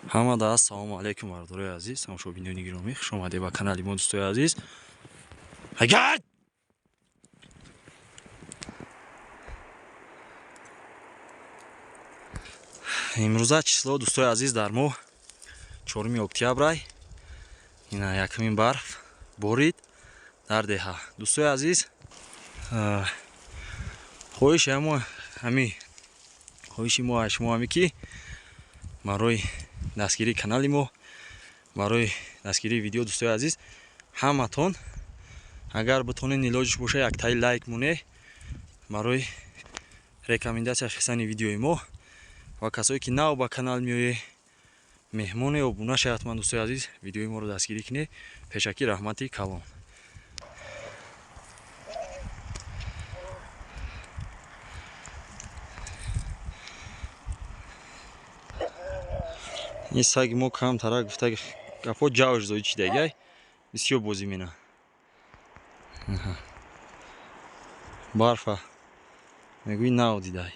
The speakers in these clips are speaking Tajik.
Ҳамада ассалому алайкум бардорои азиз, тамошобинони гиромӣ, хуш омадед ба канали мо дӯстои азиз. Агар имрӯза число дӯстои азиз дар моҳ 4 октябрай, ина якмин барф борид дар деҳа. Дӯстои азиз, хоҳиши мо аз шумо ҳаме ки барои дастгирии канали мо, барои дастгирии видео дӯстои азиз, ҳаматон агар битонед илоҷиш боша як таи лайк моне барои рекомендатсия хисани видеои мо ва касое ки нав ба канал меое, меҳмоне обуна шавед. Ҳатман дӯстои азиз видеои моро дастгирӣ кинед. Пешакӣ раҳмати калон. ин саги мо камтара гуфта гапо ҷавш зоид шидагай, бисёр бозӣ мена. Барфа мегӯи нав дидай.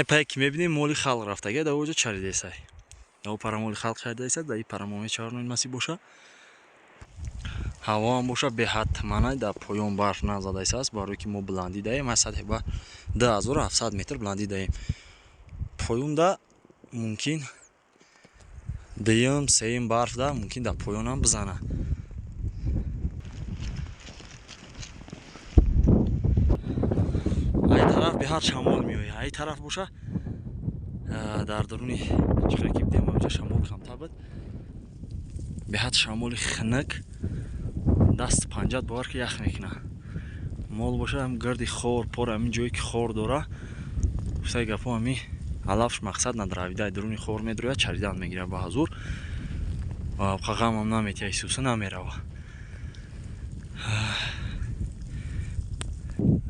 Пай ки мебинем моли халқ рафтагай, дар оҷо чаридесай. Дар парамоли халқ чаридесай, дар ин парамоме чарноин маси боша. ҳаво ҳам боша беҳад тманай, дар поён барф назадайсаст, барое ки мо бландӣ даем, аз сатҳи ба 2700 метр бландӣ даем. Поёнда мумкин дуюм, сеюм барфда мумкин дар поён ҳам бизана. ай тараф беҳад шамол меояд, ай тараф боша дар даруни чихе ки будем онҷа шамол камтар буд, беҳад шамоли хунук, дасту панҷат бовар ки ях мекуна. Мол боша ҳам гирди хор пор, ҳамин ҷое ки хор дора, гуфтаи гапо ҳами алафш мақсад надорад, дар даруни хор медрояд, чаридан мегирад ба ҳазур ва ғамам наметиҳад, сусу намерава.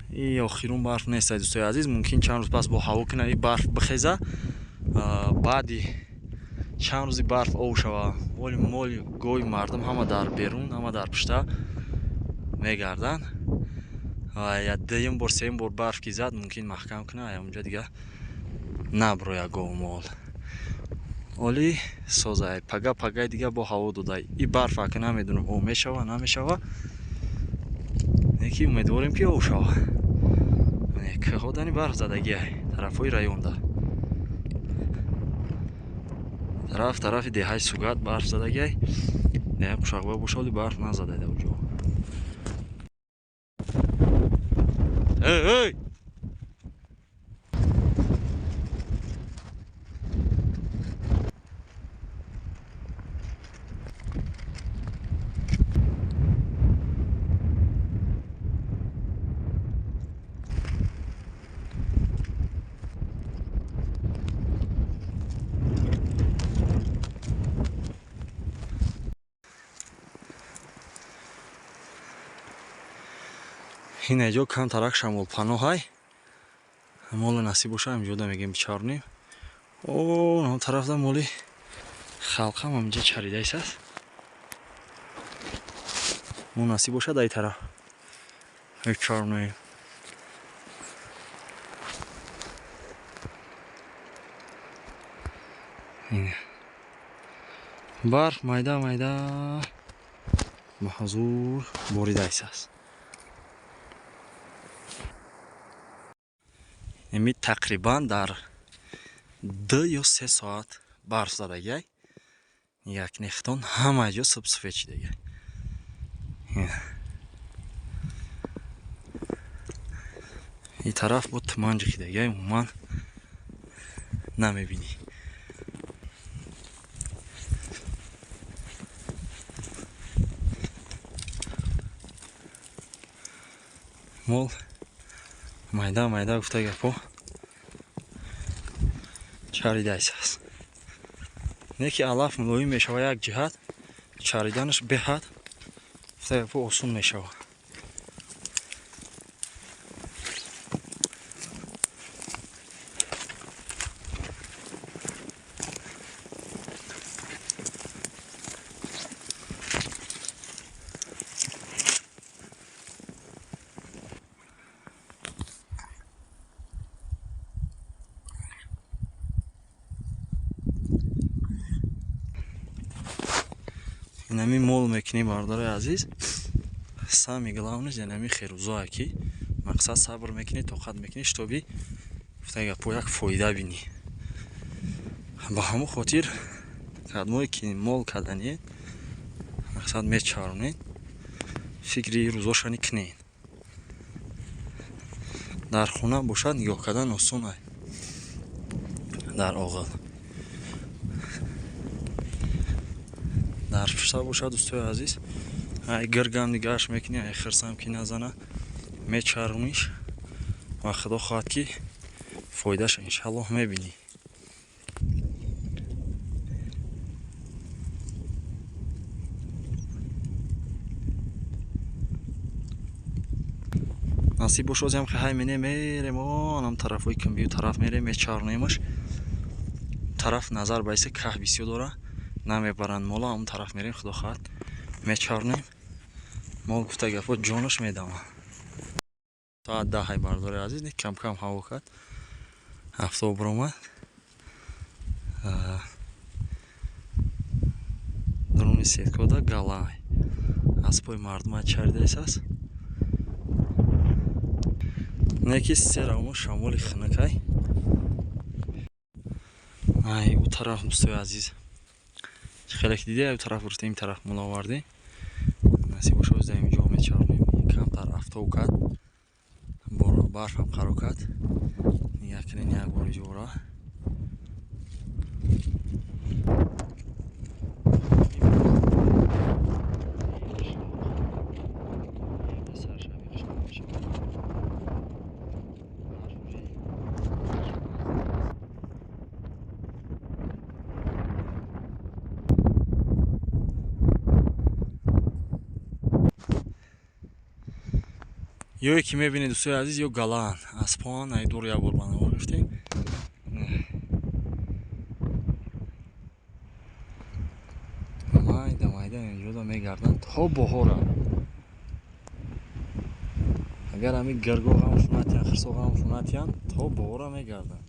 И охирун барф нестай дӯстои азиз, мумкин чанд рӯз пас бо ҳаво кина и барф бихеза, баъди чанд рӯзи барф об шава, моли гоҳи мардум ҳама дар берун, ҳама дар пушта мегарданд. Я дуюм бор, сеюм бор барф ки зад, мумкин маҳкам кина, онҷа дига наброяд гоҳу мол. Оли созай, пага дига бо ҳаво додай. И барф аки намедонам об мешава, намешава. Неки умедворем ки об шава. Кӯҳодани барф задагиай тарафҳои районда. Тарафи деҳаи Сугат барф задагиай. Деҳаи Қушағба боша, оли барф назадай дар оҷо. Эй! ин эҷо камтарак шамолпаноҳай. Моли насиб боша ҳамҷода мегем бичарнем. Он тарафда моли халқам ҳамҷа чаридайсаст. Мо насиб боша дар ин тараф бичарнем. Барф майда ба ҳазур боридайсаст. Ими тақрибан дар 2 ё 3 соат барф задагиай. Як нехтон ҳама ҷо субсуфед шидагиай. ин тараф бо туман ҷихидагиай, умуман намебинӣ. Мол майда гуфта гапо чаридайсаст. Не ки алаф мулоим мешава як ҷиҳат, чариданаш беҳад гуфта гапо осон мешава. инами мол мекунӣ бардори азиз. Сами главнаш инами херузоа ки мақсад сабр мекунӣ, тоқат мекунӣ, штоби гуфтаи гапо як фоида бинӣ. Ба ҳамон хотир қадмое ки мол кардане мақсад мечаронед, фикри рӯзошани кунед. Дар хона бошад нигоҳ кардан осон аст. Дар оғил дар пушта бошад дӯстои азиз, ай гиргам нигаҳаш мекунӣ, ай хирсам ки назана, мечарониш ва худо хоҳад ки фоидаша иншаллоҳ мебинӣ. насиб бошад ям ки ҳай мене мерем онам тарафҳои кумбию тараф мерем мечаронемаш. тараф назар ба исе каҳ бисёр дора, намебаранд мола, ҳамон тараф мерем, худо хоҳад мечаронем. Мол гуфта гапо ҷонаш медама. Соат 10 бардори азиз, кам кам ҳаво кард, афтоб баромад. Дрони сеткода галай аспои мардумат чардесас. Неки серамо шамоли хинакай. Ай у тараф дӯстои азиз, хеле ки диде ай у тараф гурфтем, ин тараф мола овардем. Насиб бошад дар инҷо мечаронем. Камтар афтоб кард, барфам қаро кард. Якнен як бори ҷора. Ёе ки мебинед дӯстои азиз, ё галаан аспоан, ай дур як бор банаво гирифтем. Майда майда инҷода мегарданд то боҳора. Агар ҳами гиргоҳ ҳам шунатиян, хирсоҳ ҳам шунатиян, то боҳора мегарданд.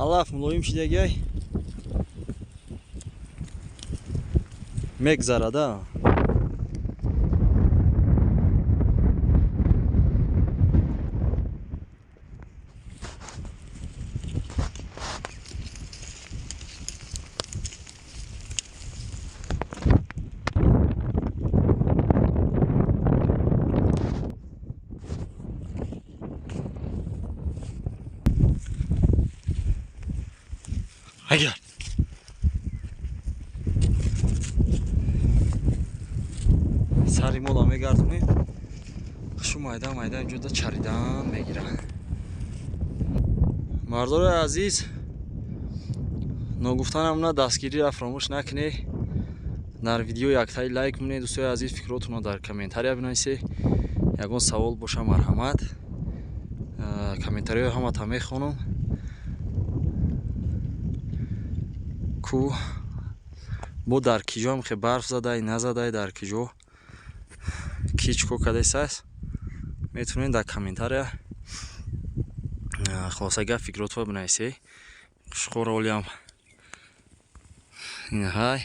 алаф мулоим шидагай мегзарада. Агар сари мола мегардонем, хушу майда майда инҷода чаридан мегиранд. мардори азиз, ногуфтанам на дастгириро фаромӯш накунед. Дар видео яктаи лайк мунед дӯстои азиз, фикротонро дар комментария бинависед. Ягон савол боша марҳамат, комментариҳои ҳамата мехонам. ку бо дар киҷо ҳам хе барф задай назадай, дар киҷо ки чико кардесас, метавонед дар комментария хулосага фикротро бинависед. қушқори олиам инҳай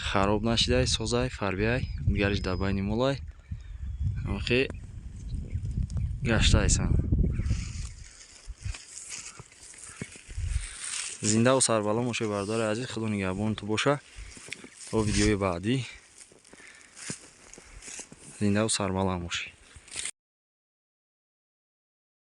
хароб нашидай, созай, фарбиай, дигариш дар байни молай охи гаштаисан. зиндаву сарбаланд бошед бардори азиз, худо нигаҳбонту боша. то видеои баъдӣ зиндаву сарбаланд бошед.